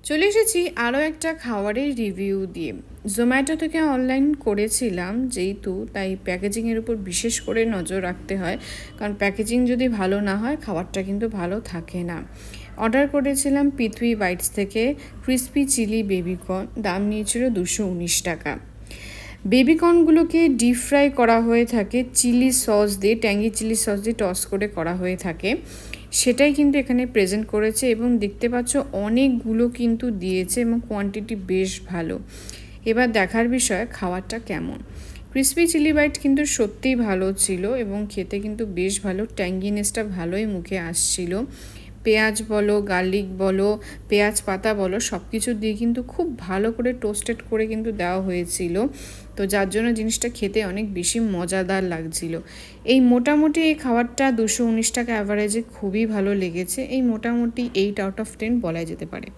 চলে এসেছি আরও একটা খাবারের রিভিউ দিয়ে। জোম্যাটো থেকে অনলাইন করেছিলাম যেহেতু, তাই প্যাকেজিংয়ের উপর বিশেষ করে নজর রাখতে হয়, কারণ প্যাকেজিং যদি ভালো না হয় খাবারটা কিন্তু ভালো থাকে না। অর্ডার করেছিলাম পৃথ্বী বাইটস থেকে ক্রিসপি চিলি বেবিকর্ন, দাম নিয়েছিল 219 টাকা। বেবিকর্নগুলোকে ডিপ ফ্রাই করা হয়ে থাকে চিলি সস দিয়ে, ট্যাঙ্গি চিলি সস দিয়ে টস করে করা হয়ে থাকে, সেটাই কিন্তু এখানে প্রেজেন্ট করেছে এবং দেখতে পাচ্ছ অনেকগুলো কিন্তু দিয়েছে এবং কোয়ান্টিটি বেশ ভালো। এবার দেখার বিষয় খাবারটা কেমন। ক্রিসপি চিলি বাইট কিন্তু সত্যিই ভালো ছিল এবং খেতে কিন্তু বেশ ভালো, ট্যাঙ্গিনেসটা ভালোই মুখে আসছিল। পেঁয়াজ বলো, গার্লিক বলো, পেঁয়াজ পাতা বলো, সব কিছু দিয়ে কিন্তু খুব ভালো করে টোস্টেড করে কিন্তু দেওয়া হয়েছিল, তো যার জন্য জিনিসটা খেতে অনেক বেশি মজাদার লাগছিল। এই মোটামুটি এই খাবারটা 219 টাকা অ্যাভারেজে খুবই ভালো লেগেছে। এই মোটামুটি 8 আউট অফ 10 বলা যেতে পারে।